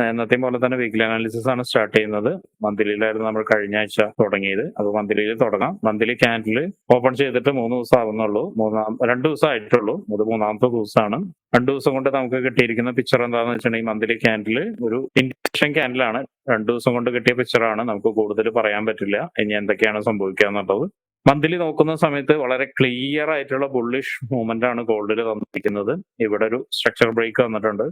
എന്നത്തെയും പോലെ തന്നെ വീക്കിലി അനാലിസിസ് ആണ് സ്റ്റാർട്ട് ചെയ്യുന്നത്. മന്ത്ലിയിലായിരുന്നു നമ്മൾ കഴിഞ്ഞ ആഴ്ച തുടങ്ങിയത്. അപ്പോൾ മന്ത്ലിയിൽ തുടങ്ങാം. മന്ത്ലി ക്യാൻഡിൽ ഓപ്പൺ ചെയ്തിട്ട് 3 ദിവസം ആവുന്നുള്ളൂ. 2 ദിവസം ആയിട്ടുള്ളൂ. ഇത് 3ാമത്തെ ദിവസമാണ്. 2 ദിവസം കൊണ്ട് നമുക്ക് കിട്ടിയിരിക്കുന്ന പിക്ചർ എന്താണെന്ന് വെച്ചിട്ടുണ്ടെങ്കിൽ മന്ത്ലി ക്യാൻഡിൽ ഒരു ഇൻഡിക്കേഷൻ ക്യാൻഡിലാണ്. 2 ദിവസം കൊണ്ട് കിട്ടിയ പിക്ചറാണ്. നമുക്ക് കൂടുതൽ പറയാൻ പറ്റില്ല ഇനി എന്തൊക്കെയാണ് സംഭവിക്കുക എന്നുള്ളത്. മന്ത്ലി നോക്കുന്ന സമയത്ത് വളരെ ക്ലിയർ ആയിട്ടുള്ള ബുള്ളിഷ് മൂവ്മെന്റ് ആണ് ഗോൾഡിൽ തന്നിരിക്കുന്നത്. ഇവിടെ ഒരു സ്ട്രക്ചർ ബ്രേക്ക് വന്നിട്ടുണ്ട്.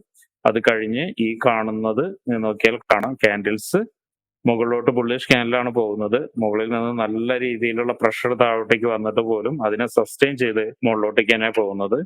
അത് കഴിഞ്ഞ് ഈ കാണുന്നത് നോക്കിയാൽ കാണാം ക്യാൻഡിൽസ് മുകളിലോട്ട് ബുള്ളിഷ് ക്യാൻഡിലാണ് പോകുന്നത്. മുകളിൽ നിന്ന് നല്ല രീതിയിലുള്ള പ്രഷർ താഴോട്ടേക്ക് വന്നിട്ട് പോലും അതിനെ സസ്റ്റെയിൻ ചെയ്ത് മുകളിലോട്ടേക്ക് തന്നെ പോകുന്നത്.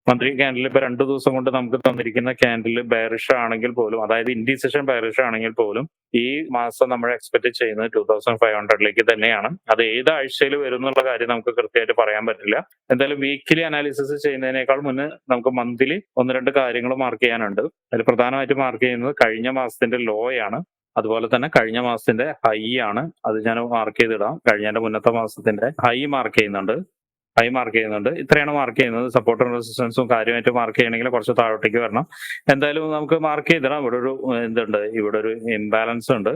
മന്ത്ലി ക്യാൻഡിൽ ഇപ്പൊ 2 ദിവസം കൊണ്ട് നമുക്ക് തന്നിരിക്കുന്ന ക്യാൻഡിൽ ബെയറിഷ് ആണെങ്കിൽ പോലും, അതായത് ഇൻഡിസിഷൻ ബെയറിഷ് ആണെങ്കിൽ പോലും ഈ മാസം നമ്മൾ എക്സ്പെക്ട് ചെയ്യുന്നത് 2500 തന്നെയാണ്. അത് ഏത് ആഴ്ചയിൽ വരും എന്നുള്ള കാര്യം നമുക്ക് കൃത്യമായിട്ട് പറയാൻ പറ്റില്ല. എന്തായാലും വീക്കിലി അനാലിസിസ് ചെയ്യുന്നതിനേക്കാൾ മുന്നേ നമുക്ക് മന്ത്ലി 1-2 കാര്യങ്ങൾ മാർക്ക് ചെയ്യാനുണ്ട്. അതിൽ പ്രധാനമായിട്ട് മാർക്ക് ചെയ്യുന്നത് കഴിഞ്ഞ മാസത്തിന്റെ ലോ ആണ്. അതുപോലെ തന്നെ കഴിഞ്ഞ മാസത്തിന്റെ ഹൈ ആണ്. അത് ഞാൻ മാർക്ക് ചെയ്തിടാം. കഴിഞ്ഞതിന്റെ മുന്നത്തെ മാസത്തിന്റെ ഹൈ മാർക്ക് ചെയ്യുന്നുണ്ട്. ഇത്രയാണ് മാർക്ക് ചെയ്യുന്നത്. സപ്പോർട്ടും റെസിസ്റ്റൻസും കാര്യമായിട്ട് മാർക്ക് ചെയ്യണമെങ്കിൽ കുറച്ച് താഴോട്ടേക്ക് വരണം. എന്തായാലും നമുക്ക് മാർക്ക് ചെയ്തിടാം. ഇവിടെ ഒരു എന്തുണ്ട്, ഇവിടെ ഒരു ഇംബാലൻസ് ഉണ്ട്.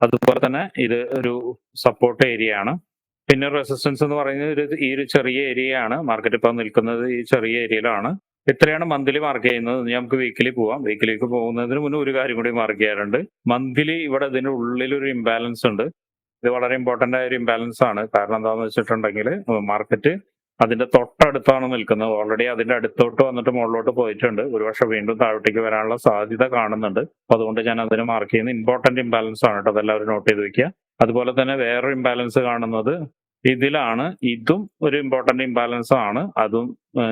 അതുപോലെ തന്നെ ഇത് ഒരു സപ്പോർട്ട് ഏരിയ ആണ്. പിന്നെ റെസിസ്റ്റൻസ് എന്ന് പറയുന്നത് ഈ ഒരു ചെറിയ ഏരിയ ആണ്. മാർക്കറ്റ് ഇപ്പൊ നിൽക്കുന്നത് ഈ ചെറിയ ഏരിയയിലാണ്. ഇത്രയാണ് മന്ത്ലി മാർക്ക് ചെയ്യുന്നത്. നമുക്ക് വീക്കിലി പോവാം. വീക്കിലേക്ക് പോകുന്നതിന് മുന്നേ ഒരു കാര്യം കൂടി മാർക്ക് ചെയ്യാറുണ്ട്. മന്ത്ലി ഇവിടെ ഇതിന്റെ ഉള്ളിൽ ഒരു ഇംബാലൻസ് ഉണ്ട്. ഇത് വളരെ ഇമ്പോർട്ടന്റ് ആയ ഒരു ഇംബാലൻസ് ആണ്. കാരണം എന്താണെന്ന് വെച്ചിട്ടുണ്ടെങ്കിൽ മാർക്കറ്റ് അതിന്റെ തൊട്ടടുത്താണ് നിൽക്കുന്നത്. ഓൾറെഡി അതിന്റെ അടുത്തോട്ട് വന്നിട്ട് മുകളിലോട്ട് പോയിട്ടുണ്ട്. ഒരുപക്ഷെ വീണ്ടും താഴോട്ടേക്ക് വരാനുള്ള സാധ്യത കാണുന്നുണ്ട്. അപ്പൊ അതുകൊണ്ട് ഞാൻ അതിന് മാർക്ക് ചെയ്യുന്ന ഇമ്പോർട്ടന്റ് ഇംബാലൻസ് ആണ് കേട്ടോ. അതെല്ലാവരും നോട്ട് ചെയ്ത് വെക്കുക. അതുപോലെ തന്നെ വേറൊരു ഇംബാലൻസ് കാണുന്നത് ഇതിലാണ്. ഇതും ഒരു ഇമ്പോർട്ടന്റ് ഇംബാലൻസ് ആണ്. അതും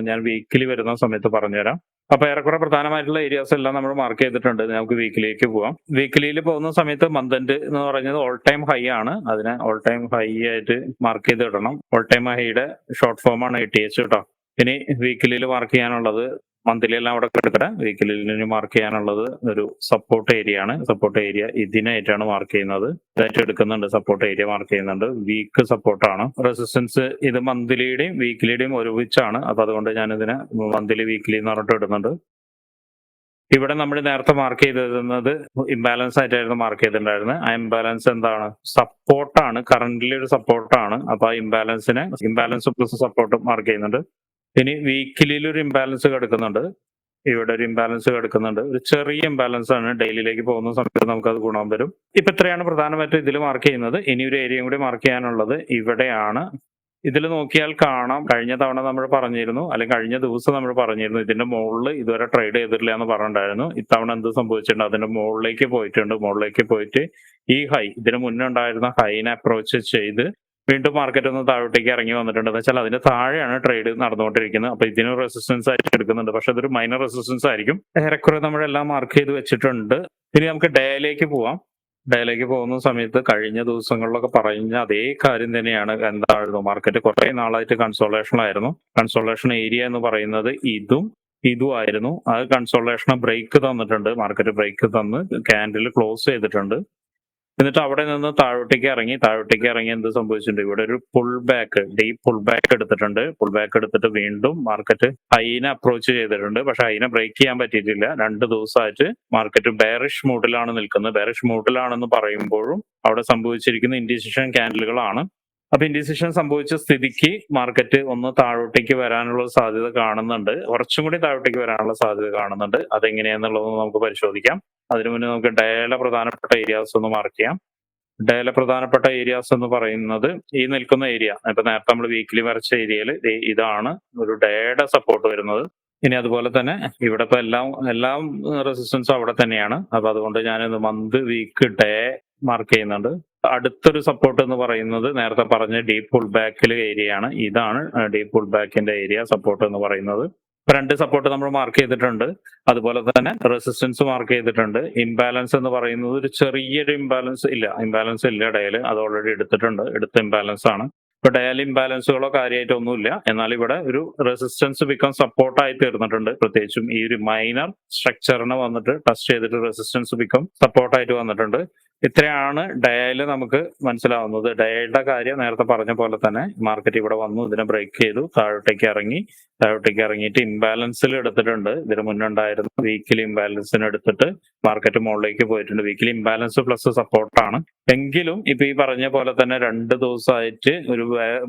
ഞാൻ വീക്കിലി വരുന്ന സമയത്ത് പറഞ്ഞുതരാം. അപ്പൊ ഏറെക്കുറെ പ്രധാനമായിട്ടുള്ള ഏരിയാസ് എല്ലാം നമ്മൾ മാർക്ക് ചെയ്തിട്ടുണ്ട്. നമുക്ക് വീക്കിലേക്ക് പോവാം. വീക്കിലിയിൽ പോകുന്ന സമയത്ത് മന്ത് എന്ന് പറയുന്നത് ഓൾ ടൈം ഹൈ ആണ്. അതിനെ ഓൾ ടൈം ഹൈ ആയിട്ട് മാർക്ക് ചെയ്ത് ഇടണം. ഓൾ ടൈം ഹൈയുടെ ഷോർട്ട് ഫോം ആണ് ATH കേട്ടോ. ഇനി വീക്കിലിയിൽ മാർക്ക് ചെയ്യാനുള്ളത്, മന്ത്ലി എല്ലാം അവിടെ എടുക്കട്ടെ. വീക്കിലിന് മാർക്ക് ചെയ്യാനുള്ളത് ഒരു സപ്പോർട്ട് ഏരിയ ആണ്. സപ്പോർട്ട് ഏരിയ ഇതിനായിട്ടാണ് മാർക്ക് ചെയ്യുന്നത്. ഇതായിട്ട് എടുക്കുന്നുണ്ട്. സപ്പോർട്ട് ഏരിയ മാർക്ക് ചെയ്യുന്നുണ്ട്. വീക്ക് സപ്പോർട്ടാണ്. റെസിസ്റ്റൻസ് ഇത് മന്ത്ലിയുടെയും വീക്കിലിയുടെയും ഒരുമിച്ചാണ്. അപ്പൊ അതുകൊണ്ട് ഞാൻ ഇതിനെ മന്ത്ലി വീക്കിലി എന്ന് പറഞ്ഞിട്ട് ഇടുന്നുണ്ട്. ഇവിടെ നമ്മൾ നേരത്തെ മാർക്ക് ചെയ്തിരുന്നത് ഇംബാലൻസ് ആയിട്ടായിരുന്നു മാർക്ക് ചെയ്തിട്ടുണ്ടായിരുന്നത്. ആ ഇംബാലൻസ് എന്താണ്? സപ്പോർട്ടാണ്. കറന്റ്ലി ഒരു സപ്പോർട്ടാണ്. അപ്പൊ ആ ഇംബാലൻസ് പ്ലസ് സപ്പോർട്ട് മാർക്ക് ചെയ്യുന്നുണ്ട്. ഇനി വീക്കിലിയിൽ ഒരു ഇംബാലൻസ് കിടക്കുന്നുണ്ട്. ഇവിടെ ഒരു ഇംബാലൻസ് കിടക്കുന്നുണ്ട്. ഒരു ചെറിയ ഇംബാലൻസ് ആണ്. ഡെയിലിയിലേക്ക് പോകുന്ന സമയത്ത് നമുക്ക് അത് ഗുണം വരും. ഇപ്പൊ ഇത്രയാണ് പ്രധാനമായിട്ടും ഇതിൽ മാർക്ക് ചെയ്യുന്നത്. ഇനി ഒരു ഏരിയയും കൂടി മാർക്ക് ചെയ്യാനുള്ളത് ഇവിടെയാണ്. ഇതിൽ നോക്കിയാൽ കാണാം, കഴിഞ്ഞ തവണ നമ്മൾ പറഞ്ഞിരുന്നു, അല്ലെങ്കിൽ കഴിഞ്ഞ ദിവസം നമ്മൾ പറഞ്ഞിരുന്നു, ഇതിന്റെ മുകളിൽ ഇതുവരെ ട്രേഡ് ചെയ്തിട്ടില്ല എന്ന് പറഞ്ഞിട്ടുണ്ടായിരുന്നു. ഇത്തവണ എന്ത് സംഭവിച്ചിട്ടുണ്ട്? അതിന്റെ മുകളിലേക്ക് പോയിട്ടുണ്ട്. മുകളിലേക്ക് പോയിട്ട് ഈ ഹൈ, ഇതിന് മുന്നേ ഉണ്ടായിരുന്ന ഹൈനെ അപ്രോച്ച് ചെയ്ത് വീണ്ടും മാർക്കറ്റ് ഒന്ന് താഴോട്ടേക്ക് ഇറങ്ങി വന്നിട്ടുണ്ട്. എന്ന് വെച്ചാൽ അതിന്റെ താഴെയാണ് ട്രേഡ് നടന്നുകൊണ്ടിരിക്കുന്നത്. അപ്പൊ ഇതിന് റെസിസ്റ്റൻസ് ആയിട്ട് എടുക്കുന്നുണ്ട്. പക്ഷെ അതൊരു മൈനർ റെസിസ്റ്റൻസ് ആയിരിക്കും. ഏറെക്കുറെ നമ്മളെല്ലാം മാർക്ക് ചെയ്ത് വെച്ചിട്ടുണ്ട്. ഇനി നമുക്ക് ഡേയിലേക്ക് പോവാം. ഡേയിലേക്ക് പോകുന്ന സമയത്ത് കഴിഞ്ഞ ദിവസങ്ങളിലൊക്കെ പറഞ്ഞ അതേ കാര്യം തന്നെയാണ്. എന്തായിരുന്നു? മാർക്കറ്റ് കുറെ നാളായിട്ട് കൺസോളേഷനിലായിരുന്നു. കൺസോളേഷൻ ഏരിയ എന്ന് പറയുന്നത് ഇതുമായിരുന്നു. അത് കൺസോളേഷൻ ബ്രേക്ക് തന്നിട്ടുണ്ട്. മാർക്കറ്റ് ബ്രേക്ക് തന്ന് ക്യാൻഡിൽ ക്ലോസ് ചെയ്തിട്ടുണ്ട്. എന്നിട്ട് അവിടെ നിന്ന് താഴോട്ടേക്ക് ഇറങ്ങി എന്ത് സംഭവിച്ചിട്ടുണ്ട്? ഇവിടെ ഒരു ഡീപ്പ് പുൾ ബാക്ക് എടുത്തിട്ടുണ്ട്. പുൾ ബാക്ക് എടുത്തിട്ട് വീണ്ടും മാർക്കറ്റ് ഹൈനെ അപ്രോച്ച് ചെയ്തിട്ടുണ്ട്. പക്ഷെ ഹൈനെ ബ്രേക്ക് ചെയ്യാൻ പറ്റിയിട്ടില്ല. 2 ദിവസമായിട്ട് മാർക്കറ്റ് ബെയറിഷ് മൂഡിലാണ് നിൽക്കുന്നത്. ബെയറിഷ് മൂഡിലാണെന്ന് പറയുമ്പോഴും അവിടെ സംഭവിച്ചിരിക്കുന്ന ഇൻഡിസിഷൻ ക്യാൻഡിലുകളാണ്. അപ്പൊ ഇൻഡിസിഷൻ സംഭവിച്ച സ്ഥിതിക്ക് മാർക്കറ്റ് ഒന്ന് താഴോട്ടേക്ക് വരാനുള്ള സാധ്യത കാണുന്നുണ്ട്. കുറച്ചും കൂടി താഴോട്ടേക്ക് വരാനുള്ള സാധ്യത കാണുന്നുണ്ട്. അതെങ്ങനെയാന്നുള്ളത് നമുക്ക് പരിശോധിക്കാം. അതിനു മുന്നേ നമുക്ക് ഡേയിലെ പ്രധാനപ്പെട്ട ഏരിയാസ് ഒന്ന് മാർക്ക് ചെയ്യാം. ഡേയിലെ പ്രധാനപ്പെട്ട ഏരിയാസ് എന്ന് പറയുന്നത് ഈ നിൽക്കുന്ന ഏരിയ. ഇപ്പൊ നേരത്തെ നമ്മൾ വീക്കിലി വരച്ച ഏരിയയിൽ ഇതാണ് ഒരു ഡേയുടെ സപ്പോർട്ട് വരുന്നത്. ഇനി അതുപോലെ തന്നെ ഇവിടെ ഇപ്പൊ എല്ലാം റെസിസ്റ്റൻസും അവിടെ തന്നെയാണ്. അപ്പൊ അതുകൊണ്ട് ഞാനിത് മന്ത്, വീക്ക്, ഡേ മാർക്ക് ചെയ്യുന്നുണ്ട്. അടുത്തൊരു സപ്പോർട്ട് എന്ന് പറയുന്നത് നേരത്തെ പറഞ്ഞ ഡീപ്പ് പുൾ ബാക്കിലെ ഏരിയ ആണ്. ഇതാണ് ഡീപ്പ് പുൾ ബാക്കിന്റെ ഏരിയ സപ്പോർട്ട് എന്ന് പറയുന്നത്. 2 സപ്പോർട്ട് നമ്മൾ മാർക്ക് ചെയ്തിട്ടുണ്ട്. അതുപോലെ തന്നെ റെസിസ്റ്റൻസ് മാർക്ക് ചെയ്തിട്ടുണ്ട്. ഇംബാലൻസ് എന്ന് പറയുന്നത് ഒരു ചെറിയൊരു ഇംബാലൻസ് ഇല്ല ഡേയിൽ. അത് ഓൾറെഡി എടുത്തിട്ടുണ്ട്. എടുത്ത ഇംബാലൻസ് ആണ്. ഇപ്പൊ ഡയൽ ഇംബാലൻസുകളോ കാര്യമായിട്ടൊന്നുമില്ല. എന്നാൽ ഇവിടെ ഒരു റെസിസ്റ്റൻസ് ബിക്കം സപ്പോർട്ടായി തീർന്നിട്ടുണ്ട്. പ്രത്യേകിച്ചും ഈ ഒരു മൈനർ സ്ട്രക്ചറിനെ വന്നിട്ട് ടച്ച് ചെയ്തിട്ട് റെസിസ്റ്റൻസ് ബിക്കം സപ്പോർട്ടായിട്ട് വന്നിട്ടുണ്ട്. ഇത്രയാണ് ഡയല് നമുക്ക് മനസ്സിലാവുന്നത്. ഡയയുടെ കാര്യം നേരത്തെ പറഞ്ഞ പോലെ തന്നെ മാർക്കറ്റ് ഇവിടെ വന്നു, ഇതിനെ ബ്രേക്ക് ചെയ്തു, താഴോട്ടേക്ക് ഇറങ്ങിയിട്ട് ഇംബാലൻസിൽ എടുത്തിട്ടുണ്ട്. ഇതിന് മുന്നുണ്ടായിരുന്ന വീക്കിലി ഇംബാലൻസിന് എടുത്തിട്ട് മാർക്കറ്റ് മുകളിലേക്ക് പോയിട്ടുണ്ട്. വീക്കിലി ഇംബാലൻസ് പ്ലസ് സപ്പോർട്ടാണ്. എങ്കിലും ഇപ്പൊ ഈ പറഞ്ഞ പോലെ തന്നെ 2 ദിവസമായിട്ട് ഒരു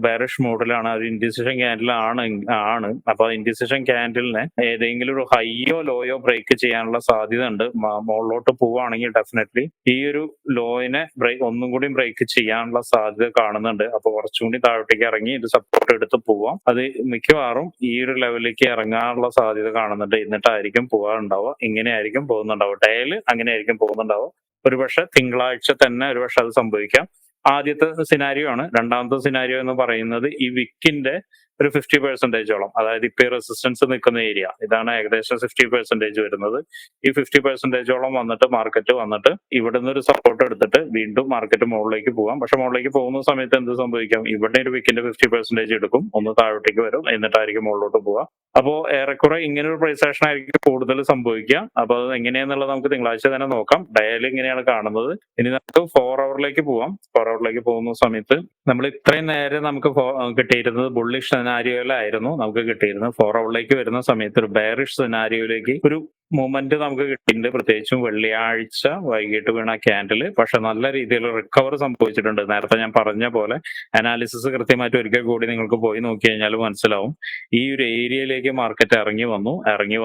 ബെയറിഷ് മോഡിലാണ്, ഒരു ഇൻഡിസിഷൻ ക്യാൻഡിൽ ആണ്. അപ്പൊ ഇൻഡിസിഷൻ ക്യാൻഡിലിനെ ഏതെങ്കിലും ഒരു ഹൈയോ ലോയോ ബ്രേക്ക് ചെയ്യാനുള്ള സാധ്യത ഉണ്ട്. മുകളിലോട്ട് പോവുകയാണെങ്കിൽ ഡെഫിനറ്റ്ലി ഈ ഒരു ലോയിനെ ഒന്നും കൂടി ബ്രേക്ക് ചെയ്യാനുള്ള സാധ്യത കാണുന്നുണ്ട്. അപ്പൊ കുറച്ചും കൂടി താഴോട്ടേക്ക് ഇറങ്ങി ഇത് സപ്പോർട്ട് എടുത്ത് പോവാം. അത് മിക്കവാറും ഈ ഒരു ലെവലിലേക്ക് ഇറങ്ങാനുള്ള സാധ്യത കാണുന്നുണ്ട്. എന്നിട്ടായിരിക്കും പോകാറുണ്ടാവുക. ഇങ്ങനെയായിരിക്കും പോകുന്നുണ്ടാവുക. ഡയല് അങ്ങനെയായിരിക്കും പോകുന്നുണ്ടാവുക. ഒരുപക്ഷെ തിങ്കളാഴ്ച തന്നെ ഒരുപക്ഷെ അത് സംഭവിക്കാം. ആദ്യത്തെ സിനാരിയോ ആണ്. രണ്ടാമത്തെ സിനാരിയോ എന്ന് പറയുന്നത് ഈ വിക്കിന്റെ ഒരു 50%ഓളം, അതായത് ഇപ്പൊ റെസിസ്റ്റൻസ് നിൽക്കുന്ന ഏരിയ ഇതാണ്, ഏകദേശം 50% വരുന്നത്. ഈ 50%ഓളം വന്നിട്ട് മാർക്കറ്റ് വന്നിട്ട് ഇവിടുന്ന് ഒരു സപ്പോർട്ട് എടുത്തിട്ട് വീണ്ടും മാർക്കറ്റ് മുകളിലേക്ക് പോകാം. പക്ഷെ മുകളിലേക്ക് പോകുന്ന സമയത്ത് എന്ത് സംഭവിക്കാം? ഇവിടെ ഒരു വിക്കിന്റെ 50% എടുക്കും, ഒന്ന് താഴോട്ടേക്ക് വരും, എന്നിട്ടായിരിക്കും മുകളിലോട്ട് പോവുക. അപ്പോ ഏറെക്കുറെ ഇങ്ങനെ ഒരു പ്രൈസ് ആക്ഷൻ ആയിരിക്കും കൂടുതൽ സംഭവിക്കുക. അപ്പൊ അത് എങ്ങനെയാന്നുള്ളത് നമുക്ക് തിങ്കളാഴ്ച തന്നെ നോക്കാം. ഡയൽ ഇങ്ങനെയാണ് കാണുന്നത്. ഇനി നമുക്ക് 4 അവറിലേക്ക് പോവാം. 4 അവറിലേക്ക് പോകുന്ന സമയത്ത് നമ്മൾ ഇത്രയും നേരം നമുക്ക് കിട്ടിയിരുന്നത് ബുള്ളിഷ് സെനാരിയോയിലായിരുന്നു നമുക്ക് കിട്ടിയിരുന്നത്. 4 അവറിലേക്ക് വരുന്ന സമയത്ത് ഒരു ബെയറിഷ് സെനാരിയോയിലേക്ക് ഒരു മൂവ്മെന്റ് നമുക്ക് കിട്ടിയിട്ടുണ്ട്. പ്രത്യേകിച്ചും വെള്ളിയാഴ്ച വൈകിട്ട് വീണ ക്യാൻഡില് പക്ഷെ നല്ല രീതിയിൽ റിക്കവർ സംഭവിച്ചിട്ടുണ്ട്. നേരത്തെ ഞാൻ പറഞ്ഞ പോലെ അനാലിസിസ് കൃത്യമായിട്ട് ഒരിക്കൽ കൂടി നിങ്ങൾക്ക് പോയി നോക്കി കഴിഞ്ഞാൽ മനസ്സിലാവും. ഈ ഒരു ഏരിയയിലേക്ക് മാർക്കറ്റ് ഇറങ്ങി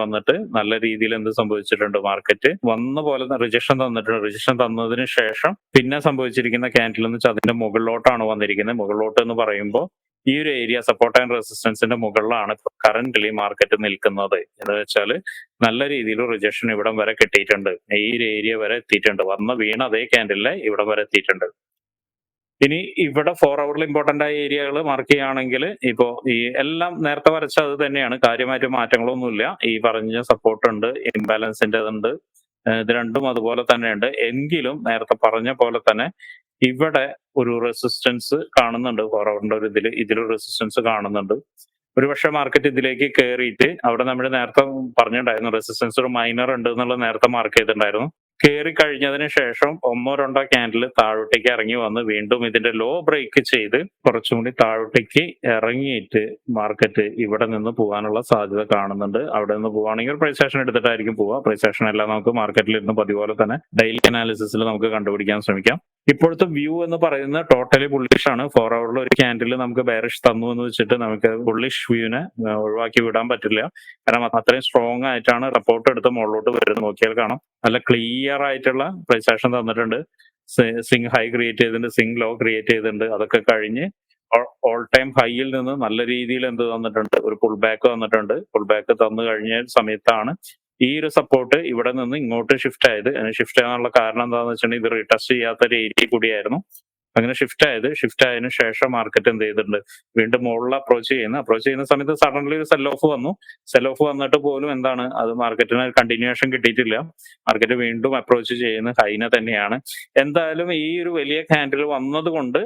വന്നിട്ട് നല്ല രീതിയിൽ എന്ത് സംഭവിച്ചിട്ടുണ്ട്? മാർക്കറ്റ് വന്ന പോലെ റിജക്ഷൻ തന്നിട്ടുണ്ട്. റിജക്ഷൻ തന്നതിന് ശേഷം പിന്നെ സംഭവിച്ചിരിക്കുന്ന ക്യാൻഡിൽ എന്ന് വെച്ചാൽ അതിന്റെ മുകളിലോട്ടാണ് വന്നിരിക്കുന്നത്. മുകളിലോട്ട് എന്ന് പറയുമ്പോൾ ഈ ഒരു ഏരിയ സപ്പോർട്ട് ആൻഡ് റെസിസ്റ്റൻസിന്റെ മുകളിലാണ് കറന്റ്ലി മാർക്കറ്റ് നിൽക്കുന്നത്. എന്ന് വെച്ചാൽ നല്ല രീതിയിൽ റിജക്ഷൻ ഇവിടം വരെ കിട്ടിയിട്ടുണ്ട്. ഈ ഒരു ഏരിയ വരെ എത്തിയിട്ടുണ്ട്. വീണ അതേ ക്യാൻഡിലെ ഇവിടം വരെ എത്തിയിട്ടുണ്ട്. ഇനി ഇവിടെ 4 അവറിൽ ഇമ്പോർട്ടന്റ് ആയ ഏരിയകൾ മാർക്ക് ചെയ്യുകയാണെങ്കിൽ ഇപ്പോ ഈ എല്ലാം നേരത്തെ വരച്ച അത് തന്നെയാണ്. കാര്യമായിട്ട് മാറ്റങ്ങളൊന്നുമില്ല. ഈ പറഞ്ഞ സപ്പോർട്ട് ഉണ്ട്, ഇംബാലൻസിന്റെ ഉണ്ട്, ഇത് രണ്ടും അതുപോലെ തന്നെയുണ്ട്. എങ്കിലും നേരത്തെ പറഞ്ഞ പോലെ തന്നെ ഇവിടെ ഒരു റെസിസ്റ്റൻസ് കാണുന്നുണ്ട്. 4 അവറിന്റെ ഒരു ഇതിലൊരു റെസിസ്റ്റൻസ് കാണുന്നുണ്ട്. ഒരുപക്ഷെ മാർക്കറ്റ് ഇതിലേക്ക് കയറിയിട്ട് അവിടെ നമ്മൾ നേരത്തെ പറഞ്ഞിട്ടുണ്ടായിരുന്നു റെസിസ്റ്റൻസ് ഒരു മൈനർ ഉണ്ട് എന്നുള്ളത് നേരത്തെ മാർക്ക് ചെയ്തിട്ടുണ്ടായിരുന്നു. കയറി കഴിഞ്ഞതിന് ശേഷം 1-2 ക്യാൻഡിൽ താഴോട്ടേക്ക് ഇറങ്ങി വന്ന് വീണ്ടും ഇതിന്റെ ലോ ബ്രേക്ക് ചെയ്ത് കുറച്ചും കൂടി താഴോട്ടേക്ക് ഇറങ്ങിയിട്ട് മാർക്കറ്റ് ഇവിടെ നിന്ന് പോകാനുള്ള സാധ്യത കാണുന്നുണ്ട്. അവിടെ നിന്ന് പോവുകയാണെങ്കിൽ പ്രൈസ് ആക്ഷൻ എടുത്തിട്ടായിരിക്കും പോവുക. പ്രൈസ് ആക്ഷൻ എല്ലാം നമുക്ക് മാർക്കറ്റിൽ ഇരുന്ന് പതിപോലെ തന്നെ ഡെയിലി അനാലിസിസിൽ നമുക്ക് കണ്ടുപിടിക്കാൻ ശ്രമിക്കാം. ഇപ്പോഴത്തെ വ്യൂ എന്ന് പറയുന്നത് ടോട്ടലി ബുള്ളിഷ് ആണ്. 4 അവറിൽ ഒരു ക്യാൻഡിൽ നമുക്ക് ബെയറിഷ് തന്നു എന്ന് വെച്ചിട്ട് നമുക്ക് ബുള്ളിഷ് വ്യൂവിനെ ഒഴിവാക്കി വിടാൻ പറ്റില്ല. കാരണം അത്രയും സ്ട്രോങ് ആയിട്ടാണ് റിപ്പോർട്ട് എടുത്ത് മുകളിലോട്ട് വരുന്നത്. നോക്കിയാൽ കാണാം നല്ല ക്ലിയർ ആയിട്ടുള്ള പ്രൈസ് ആക്ഷൻ തന്നിട്ടുണ്ട്. സിങ് ഹൈ ക്രിയേറ്റ് ചെയ്തിട്ടുണ്ട്, സിങ് ലോ ക്രിയേറ്റ് ചെയ്തിട്ടുണ്ട്. അതൊക്കെ കഴിഞ്ഞ് ഓൾ ടൈം ഹൈയിൽ നിന്ന് നല്ല രീതിയിൽ എന്ത് തന്നിട്ടുണ്ട്? ഒരു പുൾ ബാക്ക് തന്നിട്ടുണ്ട്. പുൾ ബാക്ക് തന്നു കഴിഞ്ഞ സമയത്താണ് ഈ ഒരു സപ്പോർട്ട് ഇവിടെ നിന്ന് ഇങ്ങോട്ട് ഷിഫ്റ്റ് ആയത്. ഷിഫ്റ്റ് ചെയ്യാനുള്ള കാരണം എന്താണെന്ന് വെച്ചിട്ടുണ്ടെങ്കിൽ ഇത് റീടെസ്റ്റ് ചെയ്യാത്ത ഒരു ഏരിയ കൂടിയായിരുന്നു. അങ്ങനെ ഷിഫ്റ്റ് ആയതിനു ശേഷം മാർക്കറ്റ് എന്ത് ചെയ്തിട്ടുണ്ട്? വീണ്ടും മുകളിൽ അപ്രോച്ച് ചെയ്യുന്ന സമയത്ത് സഡൻലി ഒരു സെൽ ഓഫ് വന്നിട്ട് പോലും എന്താണ് അത് മാർക്കറ്റിന് കണ്ടിന്യൂഷൻ കിട്ടിയിട്ടില്ല. മാർക്കറ്റ് വീണ്ടും അപ്രോച്ച് ചെയ്യുന്ന ഹൈനെ തന്നെയാണ്. എന്തായാലും ഈ ഒരു വലിയ ക്യാൻഡിൽ വന്നത് കൊണ്ട്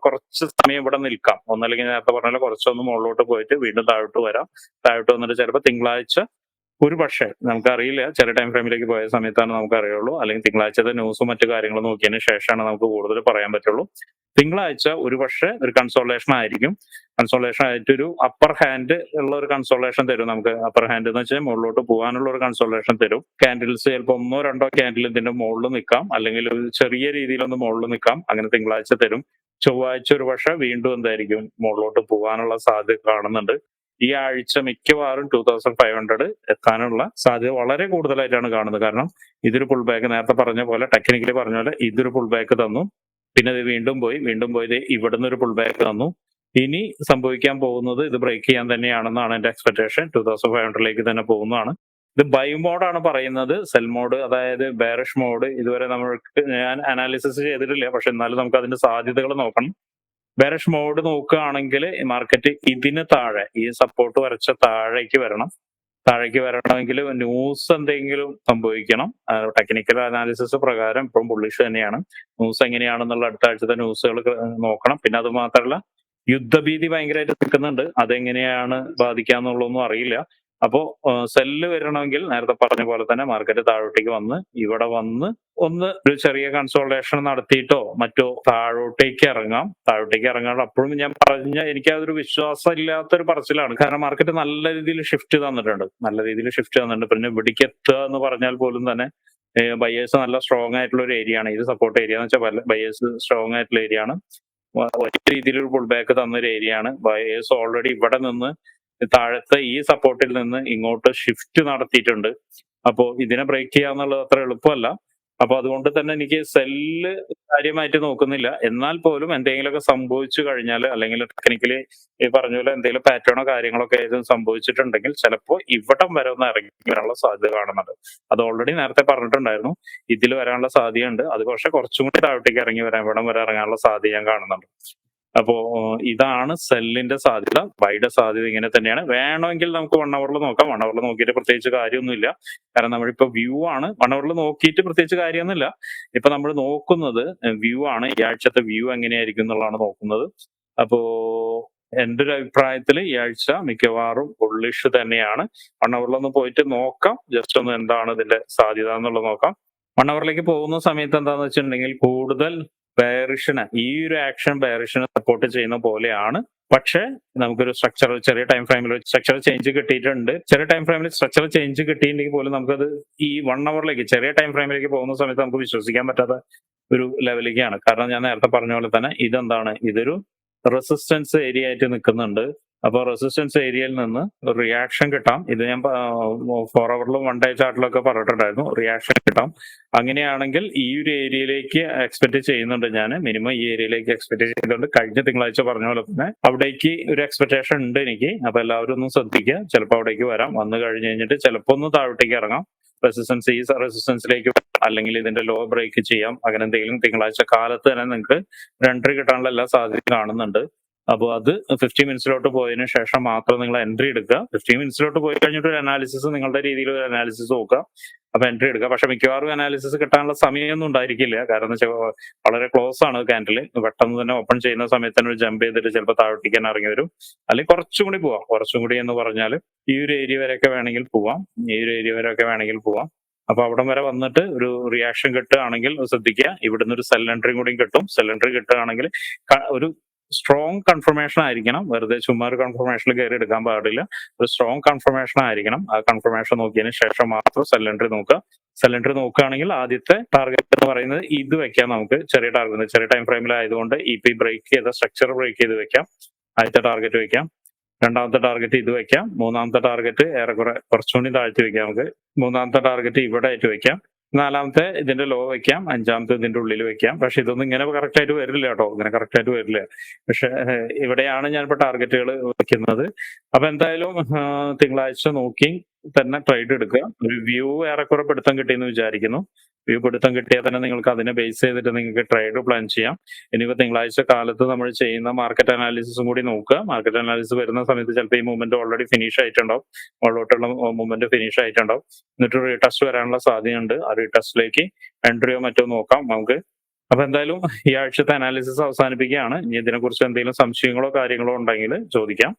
കുറച്ച് സമയം ഇവിടെ നിൽക്കാം. ഒന്നല്ലെങ്കിൽ നേരത്തെ പറഞ്ഞാൽ കുറച്ചൊന്ന് മുകളിലോട്ട് പോയിട്ട് വീണ്ടും താഴോട്ട് വരാം. താഴോട്ട് വന്നിട്ട് ചിലപ്പോൾ തിങ്കളാഴ്ച ഒരു പക്ഷേ നമുക്കറിയില്ല, ചില ടൈം ഫ്രെയിമിലേക്ക് പോയ സമയത്താണ് നമുക്കറിയുള്ളൂ. അല്ലെങ്കിൽ തിങ്കളാഴ്ചത്തെ ന്യൂസും മറ്റു കാര്യങ്ങളും നോക്കിയതിന് ശേഷമാണ് നമുക്ക് കൂടുതൽ പറയാൻ പറ്റുള്ളൂ. തിങ്കളാഴ്ച ഒരു പക്ഷേ ഒരു കൺസോളേഷൻ ആയിരിക്കും. കൺസോളേഷൻ ആയിട്ട് ഒരു അപ്പർ ഹാൻഡ് ഉള്ള ഒരു കൺസോളേഷൻ തരും നമുക്ക്. അപ്പർ ഹാൻഡ് എന്ന് വെച്ചാൽ മുകളിലോട്ട് പോകാനുള്ള ഒരു കൺസോളേഷൻ തരും. ക്യാൻഡിൽസ് ചിലപ്പോൾ 1-2 ക്യാൻഡിൽ ഇതിന്റെ മുകളിൽ നിൽക്കാം, അല്ലെങ്കിൽ ഒരു ചെറിയ രീതിയിലൊന്ന് മുകളിൽ നിൽക്കാം. അങ്ങനെ തിങ്കളാഴ്ച തരും. ചൊവ്വാഴ്ച ഒരു പക്ഷേ വീണ്ടും എന്തായിരിക്കും മുകളിലോട്ട് പോകാനുള്ള സാധ്യത കാണുന്നുണ്ട്. ഈ ആഴ്ച മിക്കവാറും 2500 എത്താനുള്ള സാധ്യത വളരെ കൂടുതലായിട്ടാണ് കാണുന്നത്. കാരണം ഇതൊരു പുൾ ബാക്ക്, നേരത്തെ പറഞ്ഞ പോലെ ടെക്നിക്കലി പറഞ്ഞ പോലെ ഇതൊരു പുൾ ബാക്ക് തന്നു. പിന്നെ ഇത് വീണ്ടും പോയി ഇവിടുന്ന് ഒരു പുൾ ബാക്ക് തന്നു. ഇനി സംഭവിക്കാൻ പോകുന്നത് ഇത് ബ്രേക്ക് ചെയ്യാൻ തന്നെയാണെന്നാണ് എന്റെ എക്സ്പെക്ടേഷൻ. 2500ലേക്ക് തന്നെ പോകുന്നതാണ്. ഇത് ബൈ മോഡാണ് പറയുന്നത്. സെൽ മോഡ്, അതായത് ബെയറിഷ് മോഡ് ഇതുവരെ ഞാൻ അനാലിസിസ് ചെയ്തിട്ടില്ല. പക്ഷെ എന്നാലും നമുക്ക് അതിന്റെ സാധ്യതകൾ നോക്കണം. ബെയറിഷ് മോഡ് നോക്കുകയാണെങ്കിൽ മാർക്കറ്റ് ഇതിന് താഴെ, ഈ സപ്പോർട്ട് വരച്ച താഴേക്ക് വരണമെങ്കിൽ ന്യൂസ് എന്തെങ്കിലും സംഭവിക്കണം. ടെക്നിക്കൽ അനാലിസിസ് പ്രകാരം ഇപ്പം ബുള്ളിഷ് തന്നെയാണ്. ന്യൂസ് എങ്ങനെയാണെന്നുള്ള അടുത്ത ആഴ്ചത്തെ ന്യൂസുകൾ നോക്കണം. പിന്നെ അത് മാത്രമല്ല യുദ്ധഭീതി ഭയങ്കരമായിട്ട് നിൽക്കുന്നുണ്ട്. അതെങ്ങനെയാണ് ബാധിക്കാന്നുള്ളതൊന്നും അറിയില്ല. അപ്പോ സെല്ല് വരണമെങ്കിൽ നേരത്തെ പറഞ്ഞ പോലെ തന്നെ മാർക്കറ്റ് താഴോട്ടേക്ക് വന്ന് ഇവിടെ വന്ന് ഒന്ന് ഒരു ചെറിയ കൺസോൾട്ടേഷൻ നടത്തിയിട്ടോ മറ്റോ താഴോട്ടേക്ക് ഇറങ്ങാം. താഴോട്ടേക്ക് ഇറങ്ങാൻ അപ്പോഴും ഞാൻ പറഞ്ഞ എനിക്ക് അതൊരു വിശ്വാസം ഇല്ലാത്തൊരു പറച്ചിലാണ്. കാരണം മാർക്കറ്റ് നല്ല രീതിയിൽ ഷിഫ്റ്റ് തന്നിട്ടുണ്ട്. നല്ല രീതിയിൽ ഷിഫ്റ്റ് തന്നിട്ടുണ്ട്. പിന്നെ ഇവിടേക്ക് എത്തുക എന്ന് പറഞ്ഞാൽ പോലും തന്നെ ബയേഴ്സ് നല്ല സ്ട്രോങ് ആയിട്ടുള്ള ഒരു ഏരിയ ആണ്. ഇത് സപ്പോർട്ട് ഏരിയ എന്ന് വെച്ചാൽ ബയേഴ്സ് സ്ട്രോങ് ആയിട്ടുള്ള ഏരിയ ആണ്. വലിയ രീതിയിലൊരു പുൾ ബാക്ക് തന്നൊരു ഏരിയ ആണ്. ബയേഴ്സ് ഓൾറെഡി ഇവിടെ നിന്ന് താഴത്തെ ഈ സപ്പോർട്ടിൽ നിന്ന് ഇങ്ങോട്ട് ഷിഫ്റ്റ് നടത്തിയിട്ടുണ്ട്. അപ്പോ ഇതിനെ ബ്രേക്ക് ചെയ്യാന്നുള്ളത് അത്ര എളുപ്പമല്ല. അപ്പൊ അതുകൊണ്ട് തന്നെ എനിക്ക് സെല്ല് കാര്യമായിട്ട് നോക്കുന്നില്ല. എന്നാൽ പോലും എന്തെങ്കിലുമൊക്കെ സംഭവിച്ചു കഴിഞ്ഞാൽ അല്ലെങ്കിൽ ടെക്നിക്കലി ഈ പറഞ്ഞ പോലെ എന്തെങ്കിലും പാറ്റേണോ കാര്യങ്ങളൊക്കെ ഏതും സംഭവിച്ചിട്ടുണ്ടെങ്കിൽ ചിലപ്പോൾ ഇവിടം വരെ ഒന്ന് ഇറങ്ങി വരാനുള്ള സാധ്യത കാണുന്നുണ്ട്. അത് ഓൾറെഡി നേരത്തെ പറഞ്ഞിട്ടുണ്ടായിരുന്നു. ഇതിൽ വരാനുള്ള സാധ്യതയുണ്ട്. അത് പക്ഷെ കുറച്ചും കൂടി താഴോട്ടേക്ക് ഇറങ്ങി വരാൻ ഇവിടം വരെ ഇറങ്ങാനുള്ള സാധ്യത ഞാൻ കാണുന്നുണ്ട്. അപ്പോ ഇതാണ് സെല്ലിന്റെ സാധ്യത. ബൈയുടെ സാധ്യത ഇങ്ങനെ തന്നെയാണ്. വേണമെങ്കിൽ നമുക്ക് 1 ഹവറിൽ നോക്കാം. 1 ഹവറിൽ നോക്കിയിട്ട് പ്രത്യേകിച്ച് കാര്യമൊന്നുമില്ല. കാരണം നമ്മളിപ്പോ വ്യൂ ആണ്. 1 ഹവറിൽ നോക്കിയിട്ട് പ്രത്യേകിച്ച് കാര്യമൊന്നുമില്ല. ഇപ്പൊ നമ്മൾ നോക്കുന്നത് വ്യൂ ആണ്. ഈ ആഴ്ചത്തെ വ്യൂ എങ്ങനെയായിരിക്കും എന്നുള്ളതാണ് നോക്കുന്നത്. അപ്പോ എന്റെ ഒരു അഭിപ്രായത്തിൽ ഈ ആഴ്ച മിക്കവാറും ബുള്ളിഷ് തന്നെയാണ്. 1 ഹവറിലൊന്ന് പോയിട്ട് നോക്കാം. ജസ്റ്റ് ഒന്ന് എന്താണ് ഇതിന്റെ സാധ്യത എന്നുള്ളത് നോക്കാം. 1 ഹവറിലേക്ക് പോകുന്ന സമയത്ത് എന്താന്ന് വെച്ചിട്ടുണ്ടെങ്കിൽ കൂടുതൽ ബെയറിഷിനെ ഈ ഒരു ആക്ഷൻ ബെയറിഷിനെ സപ്പോർട്ട് ചെയ്യുന്ന പോലെയാണ്. പക്ഷേ നമുക്കൊരു സ്ട്രക്ചർ ചെറിയ ടൈം ഫ്രെയിമിൽ സ്ട്രക്ചർ ചേഞ്ച് കിട്ടിയിട്ടുണ്ട്. ചെറിയ ടൈം ഫ്രെയിമിൽ സ്ട്രക്ചർ ചേഞ്ച് കിട്ടിയിട്ടുണ്ടെങ്കിൽ പോലും നമുക്കത് ഈ 1 ഹവറിലേക്ക് ചെറിയ ടൈം ഫ്രെയിമിലേക്ക് പോകുന്ന സമയത്ത് നമുക്ക് വിശ്വസിക്കാൻ പറ്റാത്ത ഒരു ലെവലിലേക്കാണ്. കാരണം ഞാൻ നേരത്തെ പറഞ്ഞ പോലെ തന്നെ ഇതെന്താണ്, ഇതൊരു റെസിസ്റ്റൻസ് ഏരിയ ആയിട്ട് നിൽക്കുന്നുണ്ട്. അപ്പൊ റെസിസ്റ്റൻസ് ഏരിയയിൽ നിന്ന് റിയാക്ഷൻ കിട്ടാം. ഇത് ഞാൻ 4 ഹവറിലും 1 ഡേ ചാർട്ടിലൊക്കെ പറഞ്ഞിട്ടുണ്ടായിരുന്നു. റിയാക്ഷൻ കിട്ടാം. അങ്ങനെയാണെങ്കിൽ ഈ ഒരു ഏരിയയിലേക്ക് എക്സ്പെക്ട് ചെയ്യുന്നുണ്ട് ഞാൻ. മിനിമം ഈ ഏരിയയിലേക്ക് എക്സ്പെക്ട് ചെയ്യുന്നുണ്ട്. കഴിഞ്ഞ തിങ്കളാഴ്ച പറഞ്ഞ പോലെ തന്നെ അവിടേക്ക് ഒരു എക്സ്പെക്ടേഷൻ ഉണ്ട് എനിക്ക്. അപ്പൊ എല്ലാവരും ഒന്ന് ശ്രദ്ധിക്കുക. ചിലപ്പോൾ അവിടേക്ക് വരാം. വന്നു കഴിഞ്ഞ് കഴിഞ്ഞിട്ട് ചിലപ്പോൾ ഒന്ന് താഴോട്ടേക്ക് ഇറങ്ങാം. റെസിസ്റ്റൻസ് ഈ റെസിസ്റ്റൻസിലേക്ക് അല്ലെങ്കിൽ ഇതിന്റെ ലോ ബ്രേക്ക് ചെയ്യാം. അങ്ങനെ എന്തെങ്കിലും തിങ്കളാഴ്ച കാലത്ത് തന്നെ നിങ്ങൾക്ക് ഒരു എൻട്രി കിട്ടാനുള്ള എല്ലാ സാധ്യതയും കാണുന്നുണ്ട്. അപ്പോൾ അത് 50 മിനിറ്റ്സിലോട്ട് പോയതിനു ശേഷം മാത്രം നിങ്ങൾ എൻട്രി എടുക്കുക. 50 മിനിറ്റ്സിലോട്ട് പോയി കഴിഞ്ഞിട്ട് ഒരു അനാലിസിസ് നിങ്ങളുടെ രീതിയിൽ ഒരു അനാലിസിസ് നോക്കുക. അപ്പൊ എൻട്രി എടുക്കുക. പക്ഷെ മിക്കവാറും അനാലിസിസ് കിട്ടാനുള്ള സമയമൊന്നും ഉണ്ടായിരിക്കില്ല. കാരണം വെച്ചാൽ വളരെ ക്ലോസ് ആണ് ക്യാൻഡിൽ. പെട്ടെന്ന് തന്നെ ഓപ്പൺ ചെയ്യുന്ന സമയത്ത് തന്നെ ഒരു ജമ്പ് ചെയ്തിട്ട് ചിലപ്പോൾ താഴോട്ടേക്ക് തന്നെ ഇറങ്ങി വരും. അല്ലെങ്കിൽ കുറച്ചും കൂടി പോവാം. കുറച്ചും കൂടി എന്ന് പറഞ്ഞാൽ ഈ ഒരു ഏരിയ വരെയൊക്കെ വേണമെങ്കിൽ പോവാം. ഈ ഒരു ഏരിയ വരെയൊക്കെ വേണമെങ്കിൽ പോവാം. അപ്പൊ അവിടം വരെ വന്നിട്ട് ഒരു റിയാക്ഷൻ കിട്ടുകയാണെങ്കിൽ ശ്രദ്ധിക്കുക. ഇവിടുന്ന് ഒരു സെൽ എൻട്രി കൂടി കിട്ടും. സെൽ എൻട്രി കിട്ടുകയാണെങ്കിൽ ഒരു സ്ട്രോങ് കൺഫർമേഷൻ ആയിരിക്കണം. വെറുതെ ചുമ്മാ ഒരു കൺഫർമേഷനിൽ കയറി എടുക്കാൻ പാടില്ല. ഒരു സ്ട്രോങ് കൺഫർമേഷൻ ആയിരിക്കണം. ആ കൺഫർമേഷൻ നോക്കിയതിന് ശേഷം മാത്രം സെൽ എൻട്രി നോക്കുക. സെൽ എൻട്രി നോക്കുകയാണെങ്കിൽ ആദ്യത്തെ ടാർഗറ്റ് എന്ന് പറയുന്നത് ഇത് വെക്കാം. നമുക്ക് ചെറിയ ടാർഗറ്റ് ചെറിയ ടൈം ഫ്രെയിമിലായതുകൊണ്ട് ഇപ്പൊ ബ്രേക്ക് ചെയ്ത സ്ട്രക്ചർ ബ്രേക്ക് ചെയ്ത് വെക്കാം. ആദ്യത്തെ ടാർഗറ്റ് വെക്കാം. രണ്ടാമത്തെ ടാർഗറ്റ് ഇത് വെക്കാം. മൂന്നാമത്തെ ടാർഗറ്റ് ഏറെക്കുറെ കുറച്ചുകൂടി താഴ്ത്തി വെക്കാം. നമുക്ക് മൂന്നാമത്തെ ടാർഗറ്റ് ഇവിടെ ആയിട്ട് വെക്കാം. നാലാമത്തെ ഇതിന്റെ ലോ വെക്കാം. അഞ്ചാമത്തെ ഇതിന്റെ ഉള്ളിൽ വെക്കാം. പക്ഷെ ഇതൊന്നും ഇങ്ങനെ കറക്റ്റ് ആയിട്ട് വരില്ല കേട്ടോ. ഇങ്ങനെ കറക്റ്റ് ആയിട്ട് വരില്ല. പക്ഷെ ഇവിടെയാണ് ഞാനിപ്പോ ടാർഗറ്റുകൾ വെക്കുന്നത്. അപ്പൊ എന്തായാലും തിങ്കളാഴ്ച നോക്കി തന്നെ ട്രേഡ് എടുക്കുക. ഒരു വ്യൂ ഏറെക്കുറെ പിടുത്തം കിട്ടിയെന്ന് വിചാരിക്കുന്നു. വ്യൂ പിടുത്തം കിട്ടിയാൽ തന്നെ നിങ്ങൾക്ക് അതിനെ ബേസ് ചെയ്തിട്ട് നിങ്ങൾക്ക് ട്രേഡ് പ്ലാൻ ചെയ്യാം. ഇനിയിപ്പോ തിങ്കളാഴ്ച കാലത്ത് നമ്മൾ ചെയ്യുന്ന മാർക്കറ്റ് അനാലിസിസും കൂടി നോക്കുക. മാർക്കറ്റ് അനാലിസിസ് വരുന്ന സമയത്ത് ചിലപ്പോൾ ഈ മൂവ്മെന്റ് ഓൾറെഡി ഫിനിഷ് ആയിട്ടുണ്ടാവും. മുകളിലോട്ടുള്ള മൂവ്മെന്റ് ഫിനിഷ് ആയിട്ടുണ്ടാവും. എന്നിട്ട് റീടെസ്റ്റ് വരാനുള്ള സാധ്യതയുണ്ട്. ആ റീടെസ്റ്റിലേക്ക് എൻട്രിയോ മറ്റോ നോക്കാം നമുക്ക്. അപ്പൊ എന്തായാലും ഈ ആഴ്ചത്തെ അനാലിസിസ് അവസാനിപ്പിക്കുകയാണ്. ഇനി ഇതിനെക്കുറിച്ച് എന്തെങ്കിലും സംശയങ്ങളോ കാര്യങ്ങളോ ഉണ്ടെങ്കിൽ ചോദിക്കാം.